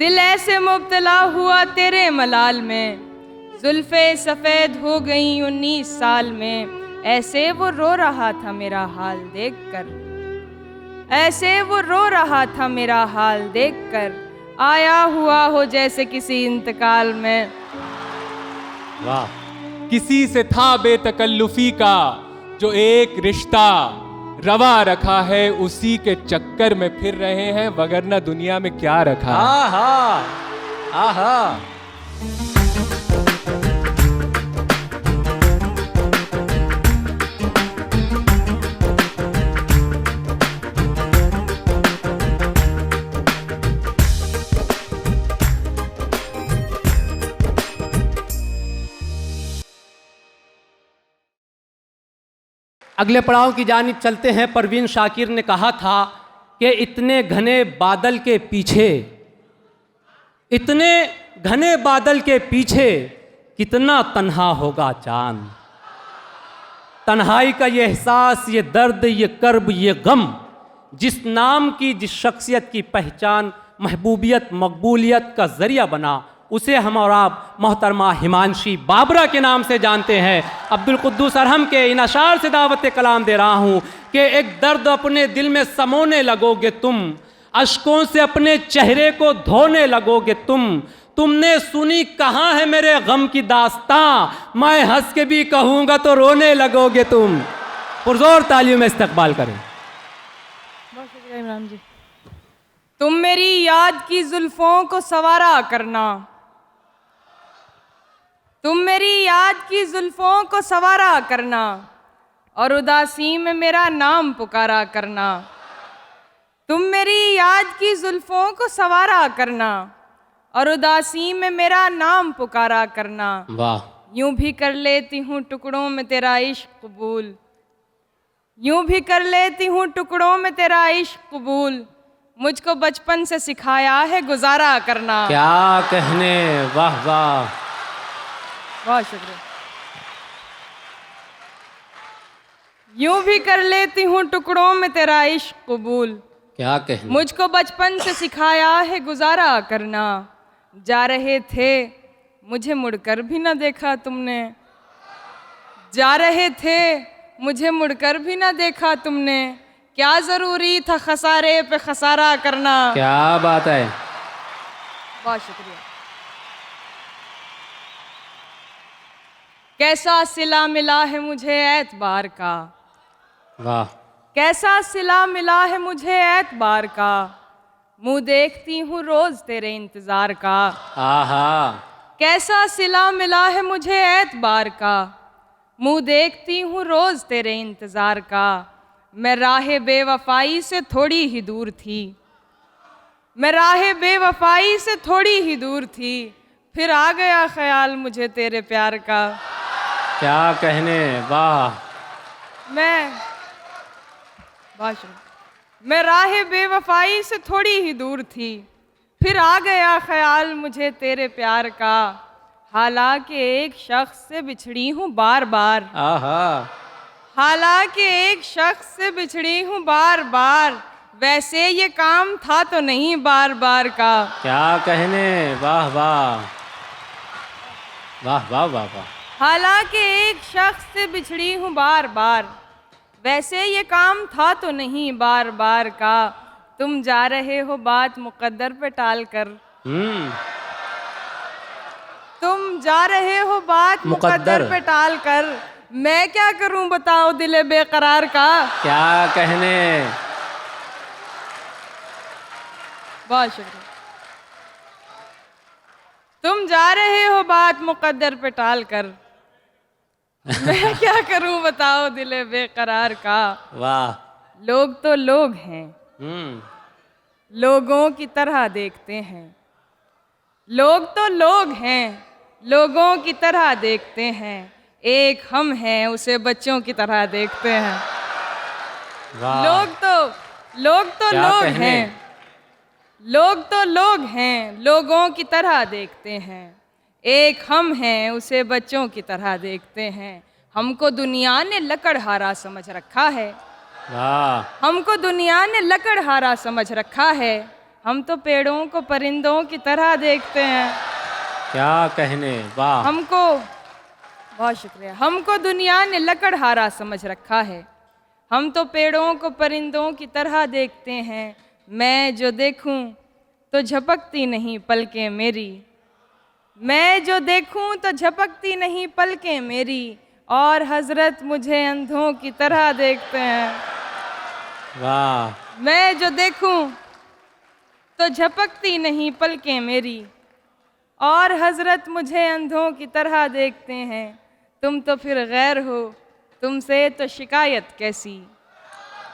दिल ऐसे मुब्तला हुआ तेरे मलाल में, जुल्फे सफ़ेद हो गई 19 साल में। ऐसे वो रो रहा था मेरा हाल देखकर, ऐसे वो रो रहा था मेरा हाल देखकर, आया हुआ हो जैसे किसी इंतकाल में। वाह। किसी से था बेतकल्लुफी का जो एक रिश्ता रवा रखा है, उसी के चक्कर में फिर रहे हैं, वगरना दुनिया में क्या रखा है। आहा आहा। अगले पड़ाव की जानिब चलते हैं। परवीन शाकिर ने कहा था कि इतने घने बादल के पीछे, इतने घने बादल के पीछे कितना तन्हा होगा चांद। तन्हाई का ये एहसास, ये दर्द, ये कर्ब, ये गम, जिस नाम की, जिस शख्सियत की पहचान महबूबियत मकबूलियत का जरिया बना, उसे हम और आप मोहतरमा हिमांशी बाबरा के नाम से जानते हैं। अब्दुल कुद्दूस अरहम के इन अशार से दावत कलाम दे रहा हूँ कि एक दर्द अपने दिल में समोने लगोगे तुम, अश्कों से अपने चेहरे को धोने लगोगे तुमने सुनी कहाँ है मेरे गम की दास्तां, मैं हंस के भी कहूँगा तो रोने लगोगे तुम। पुरजोर तालियों में इस्तकबाल करें। बहुत शुक्रिया इमरान जी। तुम मेरी याद की जुल्फों को सवारा करना, तुम मेरी याद की जुल्फों को सवारा करना, और उदासी में मेरा नाम पुकारा करना। तुम मेरी याद की जुल्फों को सवारा करना, और उदासी में मेरा नाम पुकारा करना। वाह। यूं भी कर लेती हूँ टुकड़ों में तेरा इश्क कबूल, यूं भी कर लेती हूँ टुकड़ों में तेरा इश्क कबूल, मुझको बचपन से सिखाया है गुजारा करना। क्या कहने, वाह वाह। बहुत शुक्रिया। यूं भी कर लेती हूँ टुकड़ों में तेरा इश्क कबूल, क्या कहने। मुझको बचपन से सिखाया है गुजारा करना। जा रहे थे मुझे मुड़कर भी न देखा तुमने, जा रहे थे मुझे मुड़कर भी न देखा तुमने, क्या जरूरी था खसारे पे खसारा करना। क्या बात है। बहुत शुक्रिया। कैसा सिला मिला है मुझे एतबार का, वाह। कैसा सिला मिला है मुझे एतबार का, मुंह देखती हूँ रोज तेरे इंतजार का। आहा। कैसा सिला मिला है मुझे एतबार का, मुंह देखती हूँ रोज तेरे इंतजार का। मैं राह बेवफाई से थोड़ी ही दूर थी, मैं राह बेवफाई से थोड़ी ही दूर थी, फिर आ गया ख्याल मुझे तेरे प्यार का। क्या कहने, वाह। मैं राह बेवफाई से थोड़ी ही दूर थी, फिर आ गया ख्याल मुझे तेरे प्यार का। हालांकि एक शख्स से बिछड़ी हूँ बार बार, आहा। हालांकि एक शख्स से बिछड़ी हूँ बार बार, वैसे ये काम था तो नहीं बार बार का। क्या कहने, वाह वाह वाह वाह वाह वाह। हालांकि एक शख्स से बिछड़ी हूँ बार बार, वैसे ये काम था तो नहीं बार बार का। तुम जा रहे हो बात मुकद्दर पे टाल कर, तुम जा रहे हो बात मुकद्दर पे टाल कर, मैं क्या करूं बताओ दिले बेकरार का। क्या कहने। बहुत शुक्रिया। तुम जा रहे हो बात मुकद्दर पे टाल कर, मैं क्या करूं बताओ दिले बेकरार का। वाह। लोग तो लोग हैं, लोगों की तरह देखते हैं, लोग तो लोग हैं, लोगों की तरह देखते हैं, एक हम हैं उसे बच्चों की तरह देखते हैं। वाह। लोग तो क्या लोग कहने? हैं, लोग तो लोग हैं, लोगों की तरह देखते हैं, एक हम हैं उसे बच्चों की तरह देखते हैं। हमको दुनिया ने लकड़हारा समझ रखा है, वाह। हमको दुनिया ने लकड़हारा समझ रखा है, हम तो पेड़ों को परिंदों की तरह देखते हैं। क्या कहने, वाह। हमको, बहुत शुक्रिया, हमको दुनिया ने लकड़हारा समझ रखा है। हम तो पेड़ों को परिंदों की तरह देखते हैं। मैं जो देखूं तो झपकती नहीं पलकें मेरी, मैं जो देखूं तो झपकती नहीं पलकें मेरी, और हजरत मुझे अंधों की तरह देखते हैं। वाह। मैं जो देखूं तो झपकती नहीं पलकें मेरी, और हजरत मुझे अंधों की तरह देखते हैं। तुम तो फिर गैर हो, तुमसे तो शिकायत कैसी,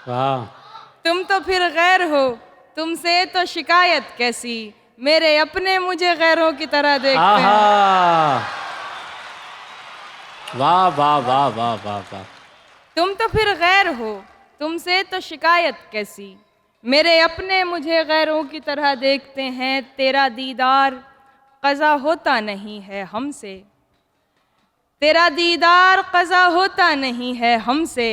वाह। तुम तो फिर गैर हो, तुमसे तो शिकायत कैसी, मेरे अपने मुझे गैरों की तरह देखते हैं। आहा, वाह वाह वाह वाह वाह वाह। तुम तो फिर गैर हो, तुमसे तो शिकायत कैसी, मेरे अपने मुझे गैरों की तरह देखते हैं। तेरा दीदार क़ज़ा होता नहीं है हमसे, तेरा दीदार क़ज़ा होता नहीं है हमसे,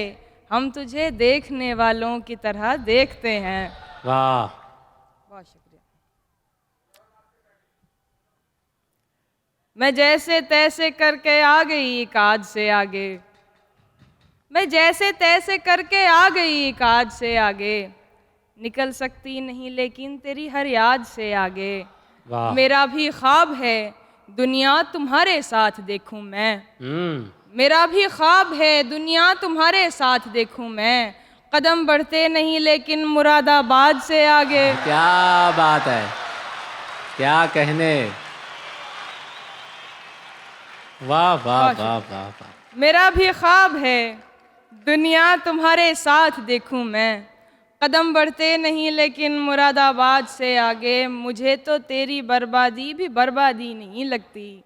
हम तुझे देखने वालों की तरह देखते हैं। वाह। बहुत शुक्रिया। मैं जैसे तैसे करके आ गई एक आज से आगे, मैं जैसे तैसे करके आ गई एक आज से आगे, निकल सकती नहीं लेकिन तेरी हर याद से आगे। वाह। मेरा भी ख्वाब है दुनिया तुम्हारे साथ देखूं मैं, मेरा भी ख्वाब है दुनिया तुम्हारे साथ देखूं मैं, कदम बढ़ते नहीं लेकिन मुरादाबाद से आगे। क्या बात है, क्या कहने, वाह वाह वाह वाह वाह। मेरा भी ख्वाब है दुनिया तुम्हारे साथ देखूं मैं, कदम बढ़ते नहीं लेकिन मुरादाबाद से आगे। मुझे तो तेरी बर्बादी भी बर्बादी नहीं लगती,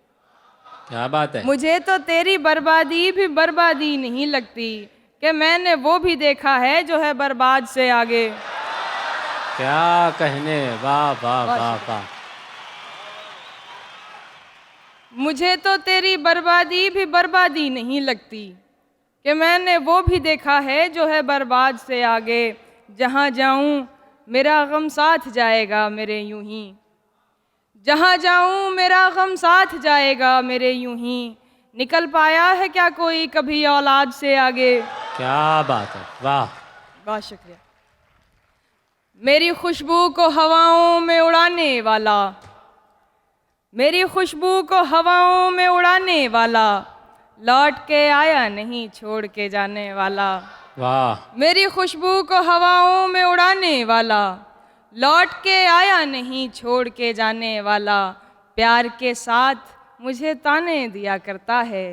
क्या बात है, मुझे तो तेरी बर्बादी भी बर्बादी नहीं लगती, कि मैंने वो भी देखा है जो है बर्बाद से आगे। क्या कहने, वाह वाह वाह वाह। मुझे तो तेरी बर्बादी भी बर्बादी नहीं लगती, कि मैंने वो भी देखा है जो है बर्बाद से आगे। जहाँ जाऊँ मेरा गम साथ जाएगा मेरे यूं ही, जहाँ जाऊँ मेरा गम साथ जाएगा मेरे यूं ही, निकल पाया है क्या कोई कभी औलाद से आगे। क्या बात है, वाह। बहुत शुक्रिया। मेरी खुशबू को हवाओं में उड़ाने वाला, मेरी खुशबू को हवाओं में उड़ाने वाला, लौट के आया नहीं छोड़ के जाने वाला। वाह। मेरी खुशबू को हवाओं में उड़ाने वाला, लौट के आया नहीं छोड़ के जाने वाला। प्यार के साथ मुझे ताने दिया करता है,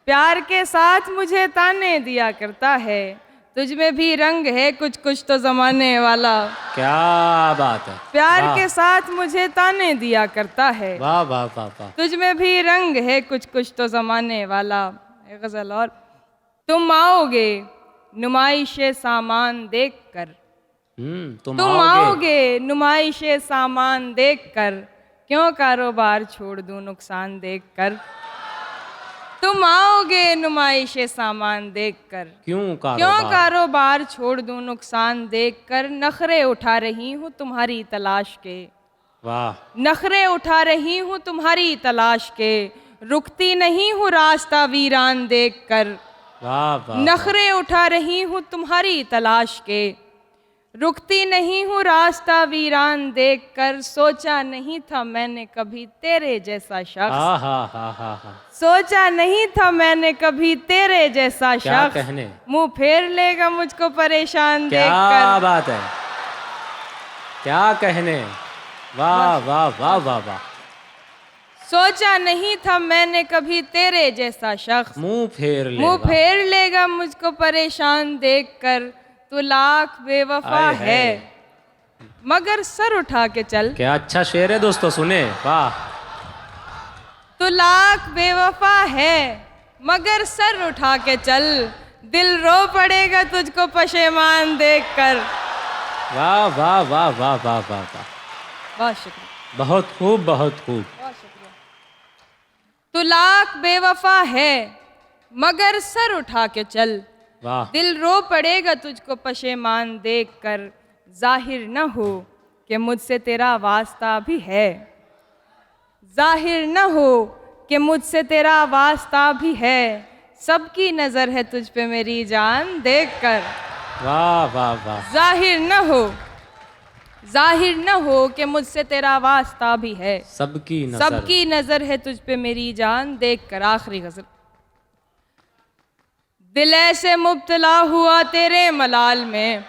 प्यार के साथ मुझे ताने दिया करता है, तुझ में भी रंग है कुछ कुछ तो जमाने वाला। क्या बात है, प्यार वाह। के साथ मुझे ताने दिया करता है, वाह वाह वाह वाह। तुझ में भी रंग है कुछ कुछ तो जमाने वाला। एक गजल और। तुम आओगे नुमाइशे सामान देख कर, तुम तुम आओगे नुमाइशे सामान देख कर, क्यों कारोबार छोड़ दूं नुकसान देख कर। तुम आओगे नुमाइशे सामान देख कर, क्यों कारोबार छोड़ दूं नुकसान देख कर। नखरे उठा रही हूँ तुम्हारी तलाश के, वाह। नखरे उठा रही हूँ तुम्हारी तलाश के, रुकती नहीं हूँ रास्ता वीरान देख कर। वाह वाह। नखरे उठा रही हूँ तुम्हारी तलाश के, रुकती नहीं हूँ रास्ता वीरान देख कर। सोचा नहीं था मैंने कभी तेरे जैसा शख्स, हा हा हा हा हा। सोचा नहीं था मैंने कभी तेरे जैसा क्या शख्स, कहने, मुंह फेर लेगा मुझको परेशान क्या देखकर। बात है, क्या कहने, वाह वाह वाह वाह वाह। सोचा नहीं था मैंने कभी तेरे जैसा शख्स, मुंह मुंह फेर लेगा मुझको परेशान देखकर। तू लाख बेवफा आए है मगर सर उठा के चल, क्या अच्छा शेर है दोस्तों, सुने, वाह। तू लाख बेवफा है मगर सर उठा के चल, दिल रो पड़ेगा तुझको पशेमान देखकर। वाह वाह वाह वाह वाह वाह वाह। बहुत शुक्रिया, बहुत खूब, बहुत खूब। बहुत शुक्रिया। तू लाख बेवफा है मगर सर उठा के चल, वाह। दिल रो पड़ेगा तुझको पशेमान देखकर। जाहिर न हो कि मुझसे तेरा वास्ता भी है, जाहिर न हो कि मुझसे तेरा वास्ता भी है, सबकी नजर है तुझ पे मेरी जान देख कर। वाह वाह वाह। जाहिर न हो कि मुझसे तेरा वास्ता भी है, सबकी नजर है तुझ पे मेरी जान देख कर। आखिरी गजल। दिल ऐसे मुब्तला हुआ तेरे मलाल में,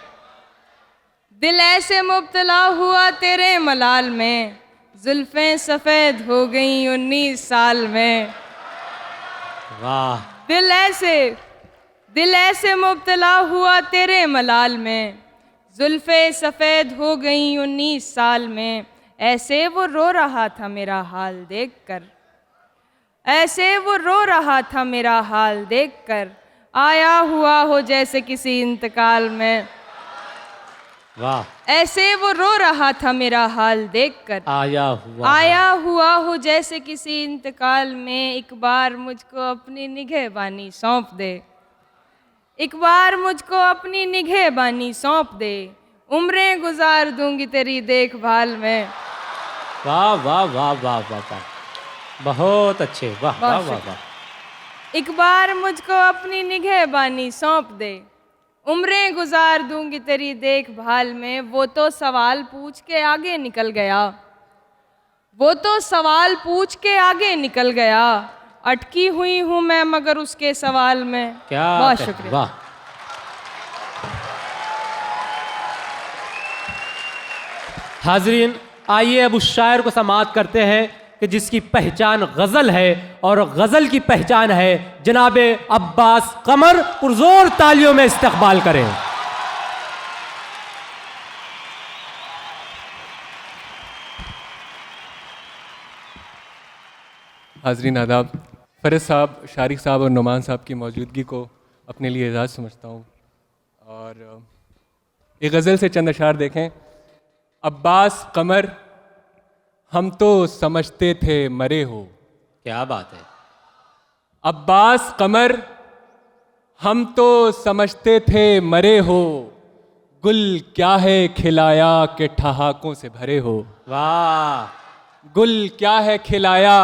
दिल ऐसे मुब्तला हुआ तेरे मलाल में, जुल्फें सफेद हो गई 19 साल में। वाह। दिल ऐसे मुब्तला हुआ तेरे मलाल में, जुल्फे सफेद हो गई 19 साल में। ऐसे वो रो रहा था मेरा हाल देखकर, ऐसे वो रो रहा था मेरा हाल देखकर, आया हुआ हो जैसे किसी इंतकाल में। वाह। ऐसे वो रो रहा था मेरा हाल देखकर, आया हुआ हो जैसे किसी इंतकाल में। एक बार मुझको अपनी निगहबानी सौंप दे, एक बार मुझको अपनी निगहबानी सौंप दे, उम्रें गुजार दूंगी तेरी देखभाल में। वाह वाह वाह वाह वाह वाह, बहुत अच्छे। वाह वाह वाह वाह। एक बार मुझको अपनी निगहबानी सौंप दे, उम्रें गुजार दूंगी तेरी देखभाल में। वो तो सवाल पूछ के आगे निकल गया, वो तो सवाल पूछ के आगे निकल गया, अटकी हुई हूं मैं मगर उसके सवाल में। क्या बहुत शुक्रिया। वाह। हाजरीन, आइए अब उस शायर को समाअत करते हैं कि जिसकी पहचान गज़ल है और गज़ल की पहचान है जनाबे अब्बास कमर। पुरजोर तालियों में इस्तकबाल करें। हाजरीन आदाब, फ़रज़ साहब, शारिक साहब और नुमान साहब की मौजूदगी को अपने लिए एजाज़ समझता हूँ। और एक गज़ल से चंद अशार देखें। अब्बास कमर हम तो समझते थे मरे हो। क्या बात है। अब्बास कमर हम तो समझते थे मरे हो, गुल क्या है खिलाया के ठहाकों से भरे हो। वाह। गुल क्या है खिलाया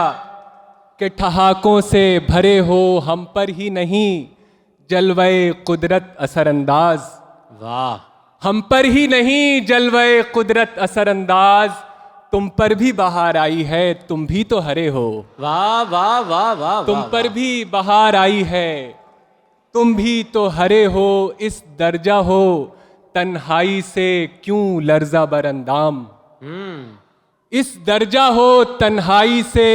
के ठहाकों से भरे हो, हम पर ही नहीं जलवे कुदरत असरअंदाज। वाह। हम पर ही नहीं जलवे कुदरत असरअंदाज, तुम पर भी बहार आई है तुम भी तो हरे हो। वाह वाह वाह वाह। तुम पर भी बहार आई है तुम भी तो हरे हो, इस दर्जा हो तन्हाई से क्यों लर्जा बरंदाम। इस दर्जा हो तन्हाई से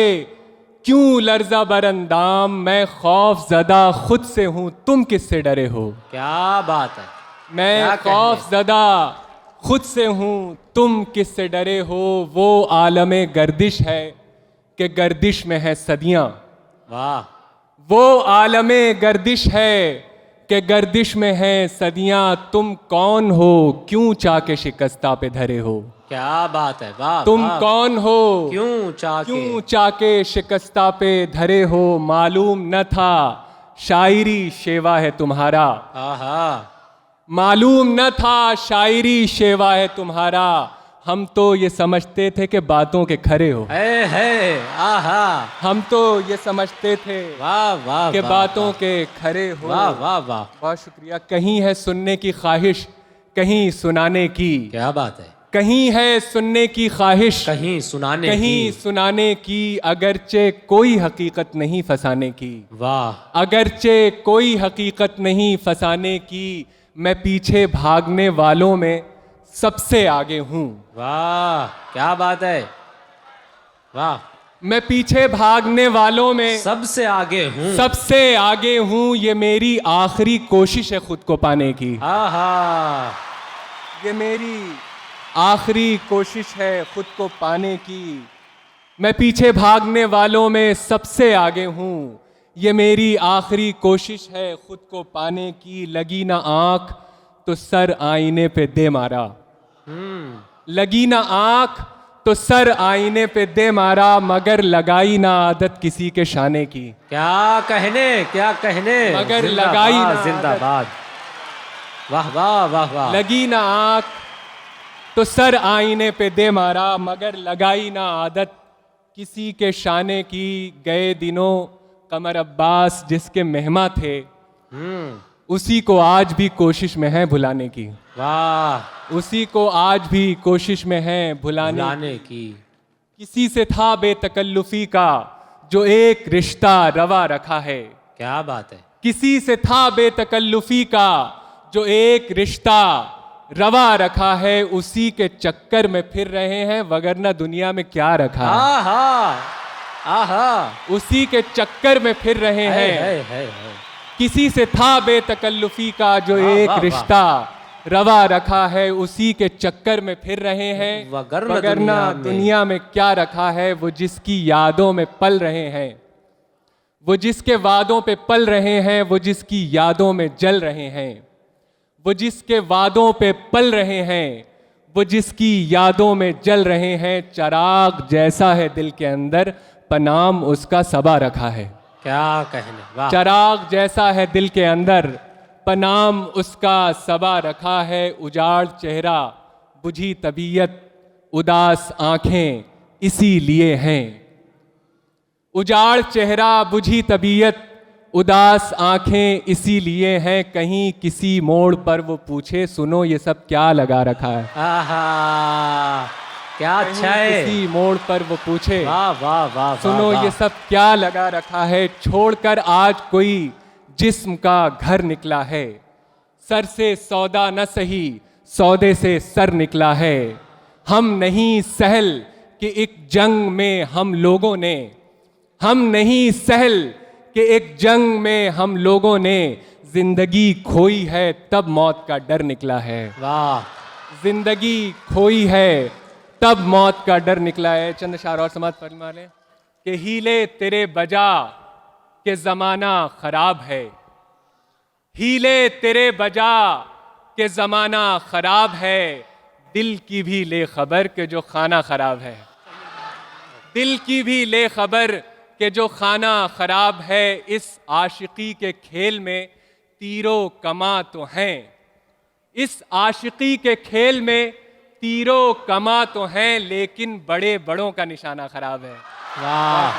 क्यों लर्जा बरंदाम, मैं खौफ ज़दा खुद से हूँ तुम किससे डरे हो। क्या बात है। मैं खौफ ज़दा खुद से हूँ तुम किससे डरे हो। वो आलमे गर्दिश है कि गर्दिश में है सदियाँ। वाह। वो आलमे गर्दिश है कि गर्दिश में है सदियाँ, तुम कौन हो क्यों चाके शिकस्ता पे धरे हो। क्या बात है। वाह। तुम कौन हो क्यों चाके शिकस्ता पे धरे हो, मालूम न था शायरी शेवा है तुम्हारा। आहा। मालूम न था शायरी शेवा है तुम्हारा, हम तो ये समझते थे कि बातों के खरे हो। है। आहा। हम तो ये समझते थे वाह वाह कि बातों के खरे हो। वाह वाह वाह। बहुत शुक्रिया। कहीं है सुनने की ख्वाहिश कहीं सुनाने की। क्या बात है। कहीं है सुनने की ख्वाहिश कहीं सुनाने की, अगरचे कोई हकीकत नहीं फसाने की। वाह। अगरचे कोई हकीकत नहीं फसाने की, मैं पीछे भागने वालों में सबसे आगे हूँ। वाह। क्या बात है। वाह। मैं पीछे भागने वालों में सबसे आगे हूँ, ये मेरी आखिरी कोशिश है खुद को पाने की। आहा। ये मेरी आखिरी कोशिश है खुद को पाने की, मैं पीछे भागने वालों में सबसे आगे हूँ, ये मेरी आखिरी कोशिश है खुद को पाने की। लगी ना आँख तो सर आईने पे दे मारा। लगी ना आँख तो सर आईने पे दे मारा, मगर लगाई ना आदत किसी के शाने की। क्या कहने मगर लगाई ना जिंदाबाद। वाह वाह वाह वाह। लगी ना आँख तो सर आईने पे दे मारा, मगर लगाई ना आदत किसी के शाने की। गए दिनों कमर अब्बास जिसके मेहमा थे, उसी को आज भी कोशिश में है भुलाने की। वाह, उसी को आज भी कोशिश में है भुलाने लाने की। किसी से था बेतकल्लुफी का जो एक रिश्ता रवा रखा है। क्या बात है। किसी से था बेतकल्लुफी का जो एक रिश्ता रवा रखा है, उसी के चक्कर में फिर रहे हैं, वगरना दुनिया में क्या रखा है। आहा, आहा, उसी के चक्कर में फिर रहे हैं। है। किसी से था बेतकल्लुफी का जो वाह, एक वाह, वाह। रिश्ता रवा रखा है, उसी के चक्कर में फिर रहे हैं, वगरना दुनिया में क्या रखा है। वो जिसकी यादों में पल रहे हैं, वो जिसके वादों पे पल रहे हैं, वो जिसकी यादों में जल रहे हैं, वो जिसके वादों पे पल रहे हैं, वो जिसकी यादों में जल रहे हैं। चिराग जैसा है दिल के अंदर, पनाम उसका सबा रखा है। क्या कहने, वाह। चिराग जैसा है दिल के अंदर, पनाम उसका सबा रखा है। उजाड़ चेहरा बुझी तबीयत, उदास आंखें इसीलिए हैं। उजाड़ चेहरा बुझी तबीयत, उदास आंखें इसीलिए हैं। कहीं किसी मोड़ पर वो पूछे, सुनो ये सब क्या लगा रखा है। आहा, क्या अच्छा है। किसी मोड़ पर वो पूछे, वाह वाह वाह, सुनो वाह, ये सब क्या लगा रखा है। छोड़कर आज कोई जिस्म का घर निकला है, सर से सौदा न सही सौदे से सर निकला है। हम नहीं सहल कि एक जंग में हम लोगों ने, हम नहीं सहल कि एक जंग में हम लोगों ने जिंदगी खोई है, तब मौत का डर निकला है। वाह। जिंदगी खोई है तब मौत का डर निकला है। चंद शार और समाज फरमा लें कि हीले तेरे बजा के जमाना खराब है, हीले तेरे बजा के जमाना खराब है। दिल की भी ले खबर के जो खाना खराब है, दिल की भी ले खबर के जो खाना खराब है। इस आशिकी के खेल में तीरों कमा तो हैं, इस आशिकी के खेल में तीरों कमा तो हैं, लेकिन बड़े बड़ों का निशाना खराब है। वाह।